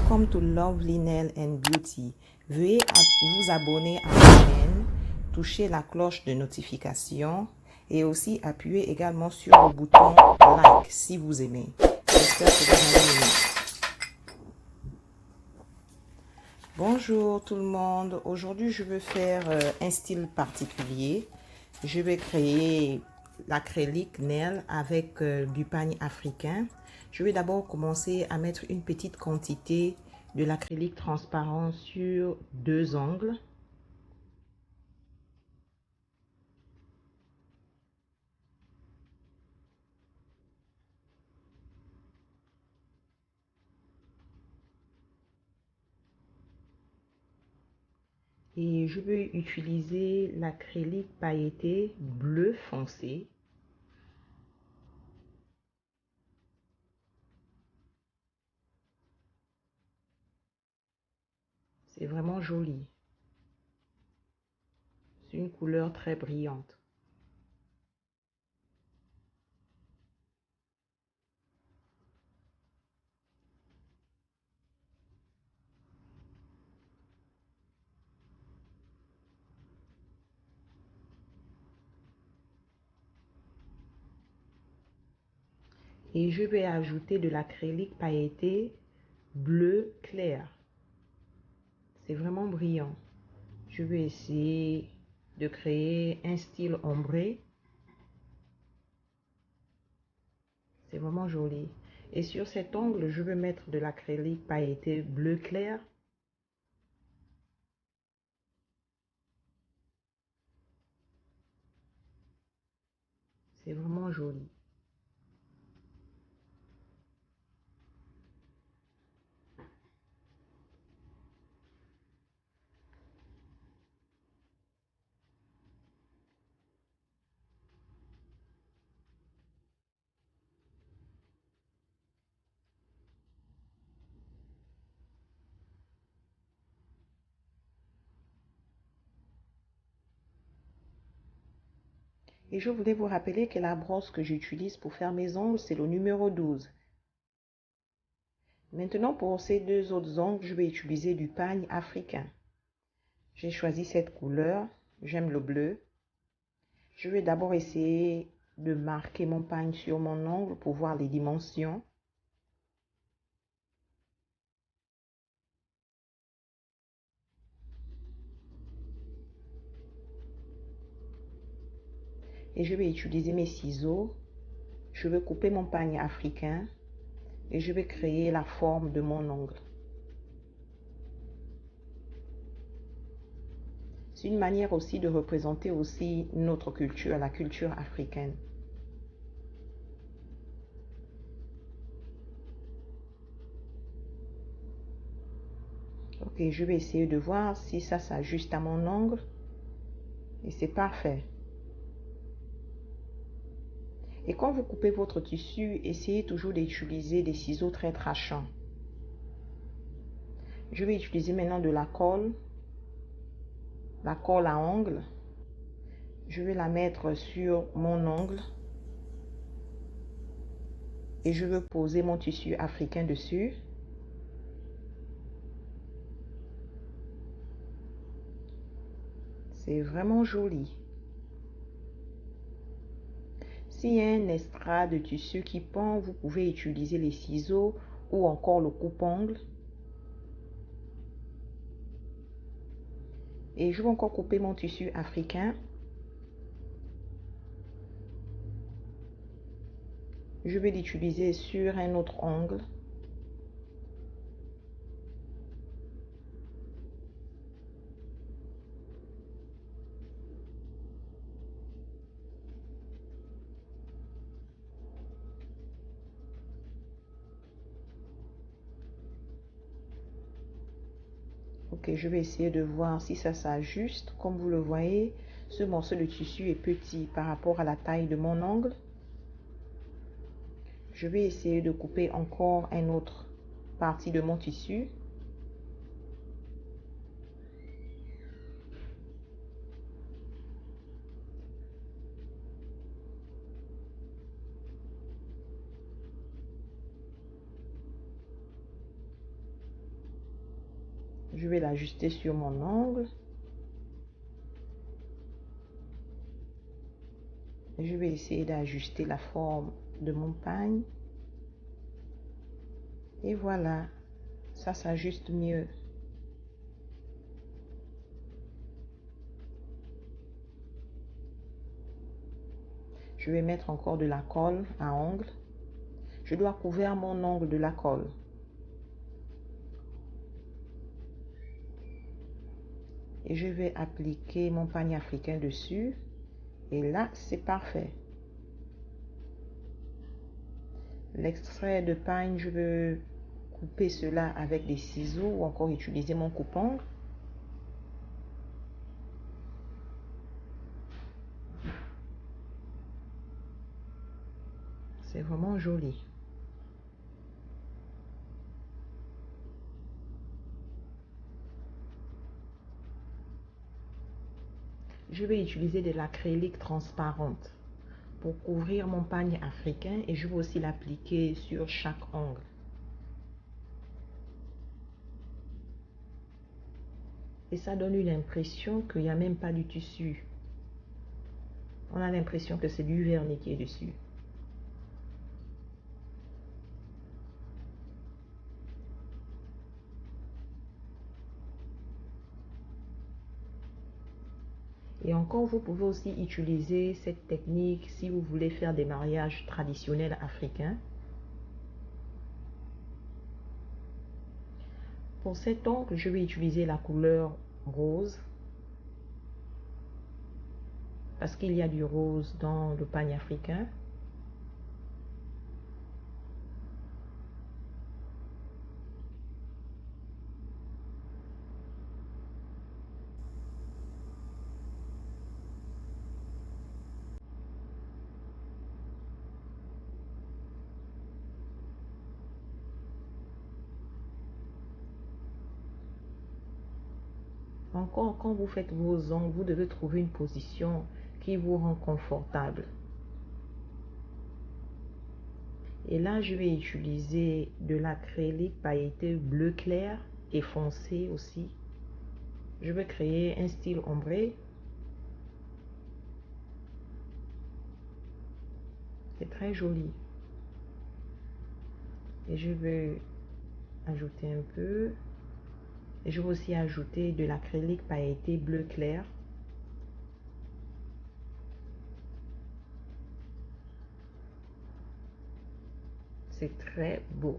Welcome to Lovely Nail and Beauty. Veuillez vous abonner à ma chaîne, toucher la cloche de notification et aussi appuyer également sur le bouton like si vous aimez. J'espère que vous allez aimer. Bonjour tout le monde. Aujourd'hui, je veux faire un style particulier. Je vais créer l'acrylique nail avec du pagne africain. Je vais d'abord commencer à mettre une petite quantité de l'acrylique transparent sur deux ongles. Et je vais utiliser l'acrylique pailleté bleu foncé. C'est vraiment joli. C'est une couleur très brillante. Et je vais ajouter de l'acrylique pailleté bleu clair. C'est vraiment brillant. Je vais essayer de créer un style ombré. C'est vraiment joli. Et sur cet ongle, je vais mettre de l'acrylique pailleté bleu clair. C'est vraiment joli. Et je voulais vous rappeler que la brosse que j'utilise pour faire mes ongles, c'est le numéro 12. Maintenant, pour ces deux autres ongles, je vais utiliser du pagne africain. J'ai choisi cette couleur. J'aime le bleu. Je vais d'abord essayer de marquer mon pagne sur mon ongle pour voir les dimensions. Et je vais utiliser mes ciseaux. Je vais couper mon pagne africain et je vais créer la forme de mon ongle. C'est une manière aussi de représenter aussi notre culture, la culture africaine. Ok, je vais essayer de voir si ça s'ajuste à mon ongle. Et c'est parfait. Et quand vous coupez votre tissu, essayez toujours d'utiliser des ciseaux très tranchants. Je vais utiliser maintenant de la colle à ongles. Je vais la mettre sur mon ongle. Et je vais poser mon tissu africain dessus. C'est vraiment joli. S'il y a un extra de tissu qui pend, vous pouvez utiliser les ciseaux ou encore le coupe-ongle. Et je vais encore couper mon tissu africain. Je vais l'utiliser sur un autre ongle. Ok, je vais essayer de voir si ça s'ajuste. Comme vous le voyez, ce morceau de tissu est petit par rapport à la taille de mon ongle. Je vais essayer de couper encore une autre partie de mon tissu. Je vais l'ajuster sur mon ongle. Je vais essayer d'ajuster la forme de mon pagne. Et voilà, ça s'ajuste mieux. Je vais mettre encore de la colle à ongles. Je dois couvrir mon ongle de la colle. Et je vais appliquer mon pagne africain dessus. Et là, c'est parfait. L'extrait de pagne, je veux couper cela avec des ciseaux ou encore utiliser mon coupe-ongle. C'est vraiment joli. Je vais utiliser de l'acrylique transparente pour couvrir mon pagne africain et je vais aussi l'appliquer sur chaque ongle. Et ça donne une impression qu'il n'y a même pas du tissu. On a l'impression que c'est du vernis qui est dessus. Et encore, vous pouvez aussi utiliser cette technique si vous voulez faire des mariages traditionnels africains. Pour cet ongle, je vais utiliser la couleur rose parce qu'il y a du rose dans le pagne africain. Encore, quand vous faites vos ongles, vous devez trouver une position qui vous rend confortable. Et là, je vais utiliser de l'acrylique pailleté bleu clair et foncé aussi. Je vais créer un style ombré. C'est très joli. Et je vais ajouter un peu. Et je vais aussi ajouter de l'acrylique pailleté bleu clair. C'est très beau.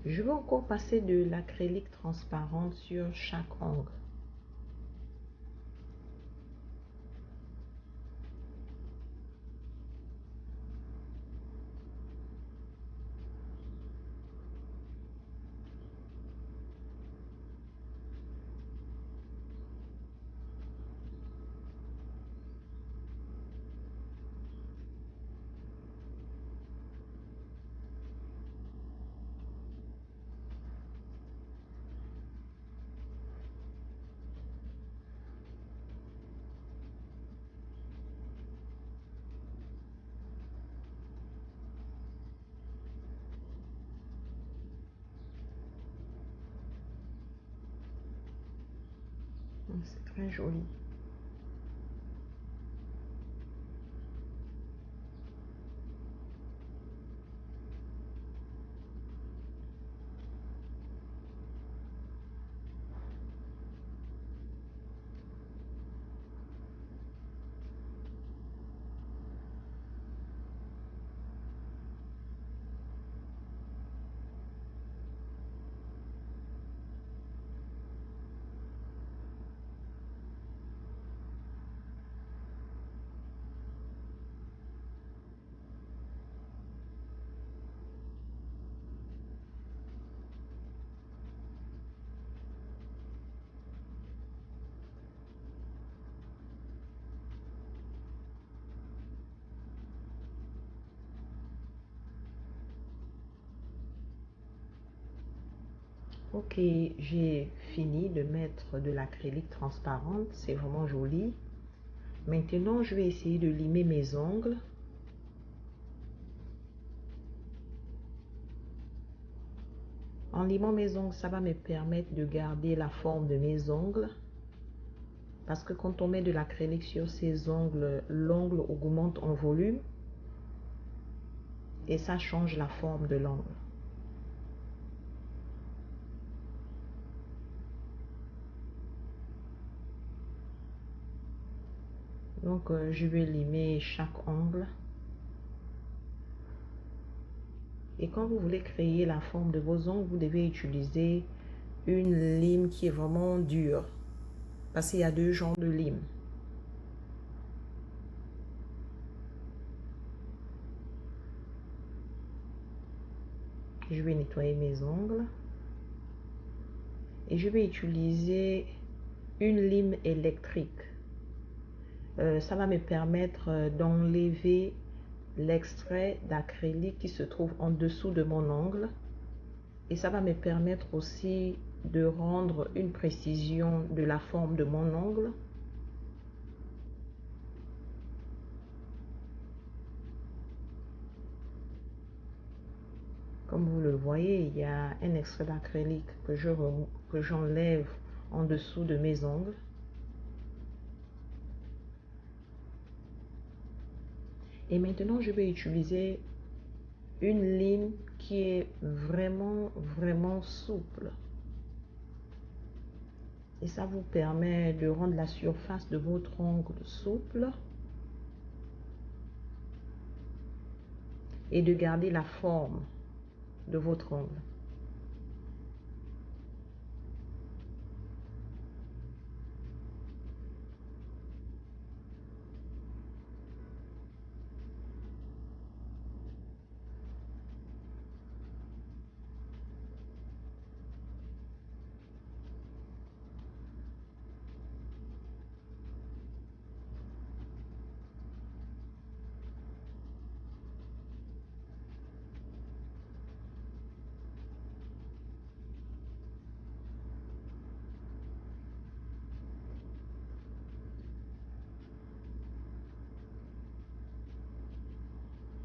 Je vais encore passer de l'acrylique transparent sur chaque ongle. C'est très joli. Ok, j'ai fini de mettre de l'acrylique transparente, c'est vraiment joli. Maintenant, je vais essayer de limer mes ongles. En limant mes ongles, ça va me permettre de garder la forme de mes ongles. Parce que quand on met de l'acrylique sur ses ongles, l'ongle augmente en volume. Et ça change la forme de l'ongle. Donc, je vais limer chaque ongle. Et quand vous voulez créer la forme de vos ongles, vous devez utiliser une lime qui est vraiment dure. Parce qu'il y a deux genres de lime. Je vais nettoyer mes ongles. Et je vais utiliser une lime électrique. Ça va me permettre d'enlever l'extrait d'acrylique qui se trouve en dessous de mon ongle. Et ça va me permettre aussi de rendre une précision de la forme de mon ongle. Comme vous le voyez, il y a un extrait d'acrylique que j'enlève en dessous de mes ongles. Et maintenant, je vais utiliser une lime qui est vraiment souple. Et ça vous permet de rendre la surface de votre ongle souple et de garder la forme de votre ongle.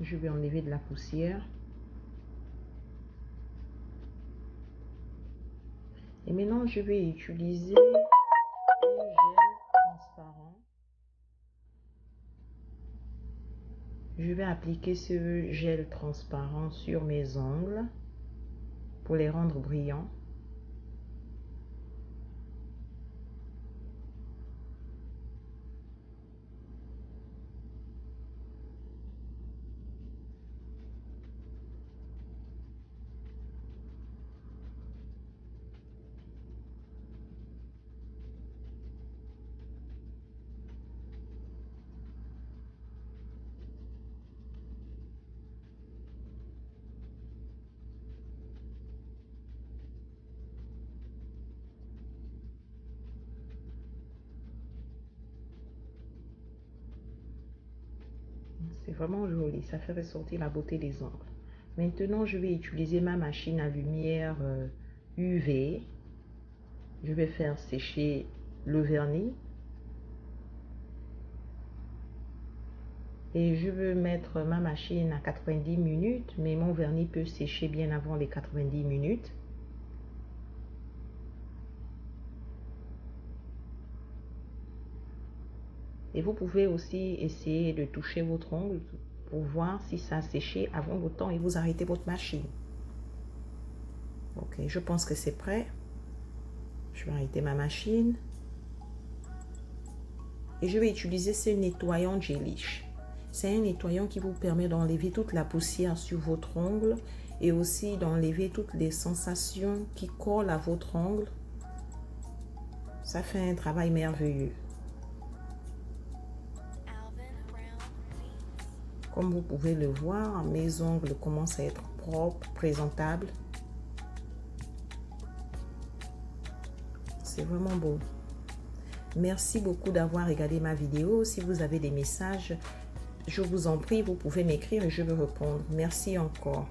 Je vais enlever de la poussière. Et maintenant, je vais utiliser un gel transparent. Je vais appliquer ce gel transparent sur mes ongles pour les rendre brillants. C'est vraiment joli, ça fait ressortir la beauté des ongles. Maintenant, je vais utiliser ma machine à lumière UV. Je vais faire sécher le vernis. Et je veux mettre ma machine à 90 minutes, mais mon vernis peut sécher bien avant les 90 minutes. Et vous pouvez aussi essayer de toucher votre ongle pour voir si ça a séché avant le temps et vous arrêtez votre machine. Ok, je pense que c'est prêt. Je vais arrêter ma machine. Et je vais utiliser ce nettoyant Gelish. C'est un nettoyant qui vous permet d'enlever toute la poussière sur votre ongle et aussi d'enlever toutes les sensations qui collent à votre ongle. Ça fait un travail merveilleux. Comme vous pouvez le voir, mes ongles commencent à être propres, présentables. C'est vraiment beau. Merci beaucoup d'avoir regardé ma vidéo. Si vous avez des messages, je vous en prie, vous pouvez m'écrire et je vais répondre. Merci encore.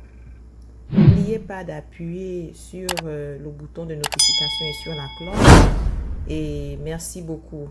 N'oubliez pas d'appuyer sur le bouton de notification et sur la cloche. Et merci beaucoup.